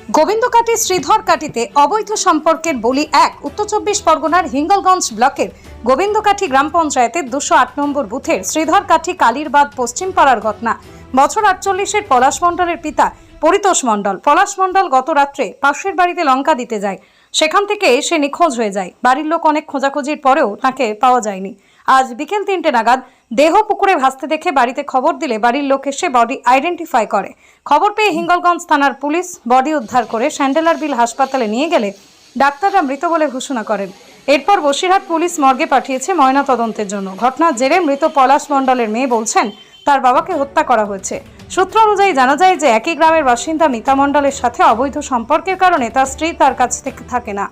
গোবিন্দকাটি শ্রীধরকাটিতে অবৈধ সম্পর্কের বলি এক। উত্তর চব্বিশ পরগনার হিঙ্গলগঞ্জ ব্লকের গোবিন্দকাটি গ্রাম পঞ্চায়েতের 208 নম্বর বুথের শ্রীধরকাটি কালীরবাদ পশ্চিম পাড়ার ঘটনা। বছর 48-এর পলাশ মণ্ডলের পিতা পরিতোষ মণ্ডল। পলাশ মণ্ডল গত রাত্রে পাশের বাড়িতে লঙ্কা দিতে যায়, সেখান থেকে সে নিখোঁজ হয়ে যায়। বাড়ির লোক অনেক খোঁজাখুঁজির পরেও তাকে পাওয়া যায়নি। আজ বিকেল 3টে নাগাদ দেহ পুকুরে ভাসতে দেখে বাড়িতে খবর দিলে বাড়ির লোক এসে বডি আইডেন্টিফাই করে। খবর পেয়ে হিঙ্গলগঞ্জ থানার পুলিশ বডি উদ্ধার করে স্যান্ডেলার বিল হাসপাতালে নিয়ে গেলে ডাক্তাররা মৃত বলে ঘোষণা করেন। এরপর বসিরহাট পুলিশ মর্গে পাঠিয়েছে ময়না তদন্তের জন্য। ঘটনার জেরে মৃত পলাশ মণ্ডলের মেয়ে বলছেন তার বাবাকে হত্যা করা হয়েছে। সূত্র অনুযায়ী জানা যায় যে একই গ্রামের বাসিন্দা মিতা মণ্ডলের সাথে অবৈধ সম্পর্কের কারণে তার স্ত্রী তার কাছ থেকে থাকে না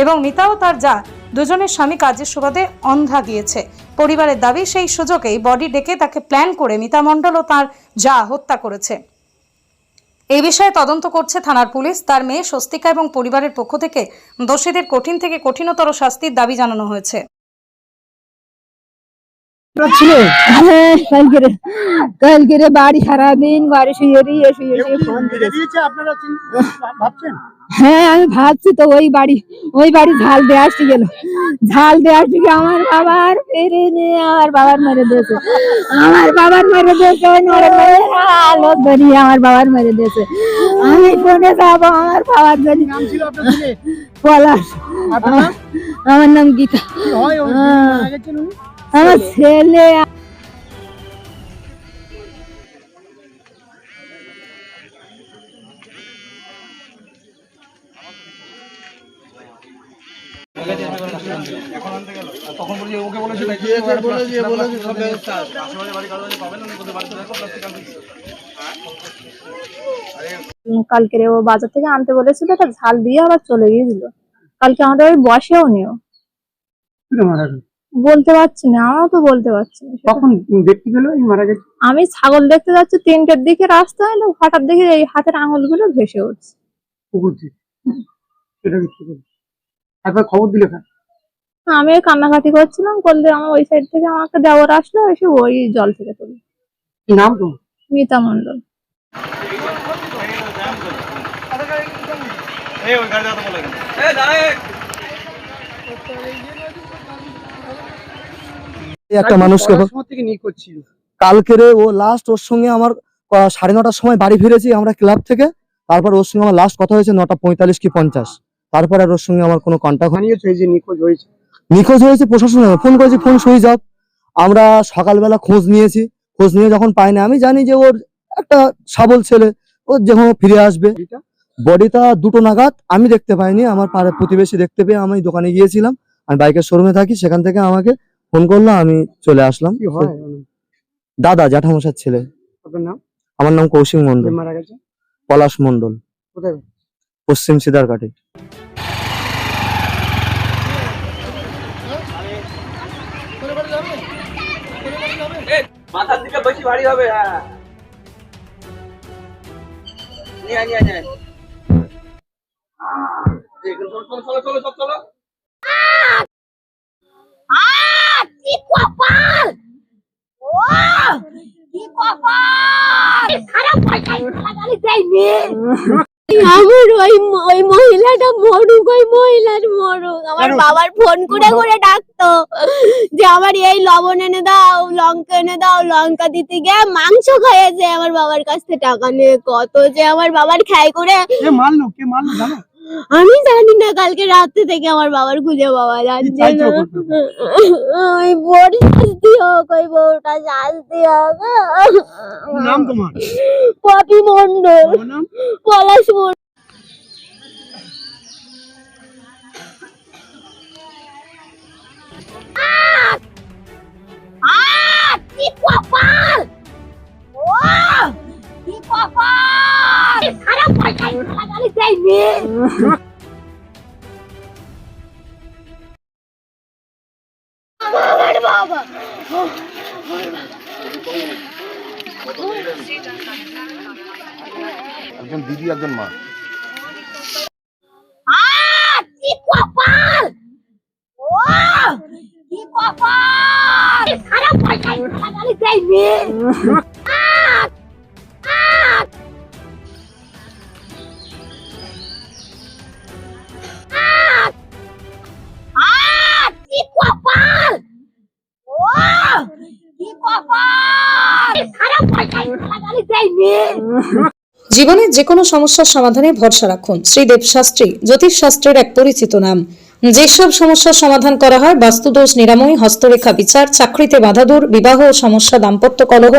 এবং মিতাও তার যা দুজনের স্বামী কাজের সুবাদে অন্ধা গিয়েছে। পরিবারের দাবি সেই সুযোগেই বডি ডেকে তাকে প্ল্যান করে মিতা মণ্ডল ও তার যা হত্যা করেছে। এই বিষয়ে তদন্ত করছে থানার পুলিশ। তার মেয়ে স্বস্তিকা এবং পরিবারের পক্ষ থেকে দোষীদের কঠিন থেকে কঠিনতর শাস্তির দাবি জানানো হয়েছে। কালকে বাড়ি সারাদিন বাড়ি শুয়ে ফোন দিয়েছে। হ্যাঁ, আমি ভাবছি তো ওই বাড়ি ঝাল দিয়ে আসতে গেল, আমার বাবার ফিরে নিয়ে আমার বাবার মেরে দিয়েছে, আমার বাবার মেরে দিয়েছে। আমি ফোনে যাবো আমার বাবার জন্য। পলাশ, আমার নাম গীতা। আমার ছেলে কালকে ও বাজার থেকে আনতে বলেছিল, তা ঝাল দিয়ে আবার চলে গিয়েছিল। কালকে আমাদের ওই বসেও নিও বলতে পারছি না, আমারও তো বলতে পারছি না। তখন দেখতে পেলো মারা গেছে। আমি ছাগল দেখতে যাচ্ছি 3টের দিকে রাস্তায়, হঠাৎ দেখি এই হাতের আঙুলগুলো ভেসে উঠছে। একবার খবর দিলে আমি কান্নাকাটি করছিলাম, করলে আমার ওই সাইড থেকে আমাকে দেওয়ার আসলো, এসে ওই জল থেকে তুলি। নাম তো মিতা মণ্ডল। একটা মানুষকে কালকে ও লাস্ট ওর সঙ্গে আমার 9:30টার সময় বাড়ি ফিরেছি আমরা ক্লাব থেকে। তারপর ওর সঙ্গে আমার লাস্ট কথা হয়েছে 9:45 কি 50। তারপর আর ওর সঙ্গে আমার কোনো কন্ট্যাক্ট হয়নি। নিখোঁজ হয়েছে প্রশাসনে ফোন করেছি, ফোন সুইচ অফ। আমরা সকালবেলা খোঁজ নিয়ে যখন পাই না, আমি জানি যে ওর একটা সাবল ছেলে, ও যখন ফিরে আসবে। বডিটা 2টো নাগাদ আমি দেখতে পাইনি, আমার পাড়ার প্রতিবেশী দেখতে পেয়ে আমি দোকানে গিয়েছিলাম, আমি বাইকের শোরুমে থাকি, সেখান থেকে আমাকে ফোন করলো, আমি চলে আসলাম। দাদা জ্যাঠামশার ছেলে। আমার নাম কৌশিক মণ্ডল। পলাশ মণ্ডল, পশ্চিম শ্রীধরকাটি। মাথার দিকে বেশি ভারী হবে। হ্যাঁ, চলো। কি কপাল! কি কপাল! খারাপ পয়সা দেয়নি। আমার ওই মহিলাটা মরুক, আমার বাবার ফোন করে ডাকতো যে আমার এই লবণ এনে দাও, লঙ্কা এনে দাও। লঙ্কা দিতে গিয়ে মাংস খাইয়েছে আমার বাবার কাছ থেকে টাকা নিয়ে। কত যে আমার বাবার খাই করে কে মারলো জানো? আমি জানি না, কালকে রাত্রে থেকে আমার বাবার খুঁজে পাওয়া যাচ্ছে না। ওই বড়ি শাস্তি হোক, ওই বউটা শাস্তি হোক। নাম তোমার? পপি মণ্ডল, পলাশ মণ্ডল। কি কপাল! কি কপাল! খারাপ পয়সা দেয়নি। আমার বাবা একজন দিদি একজন মা। কি কপাল! কি কপাল! খারাপ পয়সা দেয়নি। খারাপ পয়সা টাকা দেয়নি। জীবনের যে কোনো সমস্যার সমাধানে ভরসা রাখুন শ্রীদেব শাস্ত্রী, জ্যোতিষ শাস্ত্রের এক পরিচিত নাম। যেসব সমস্যার সমাধান করা হয় বাস্তুদোষ নিরাময়, হস্তরেখা বিচার, চাকরিতে বাধা দূর, বিবাহ সমস্যা, দাম্পত্য কলহ,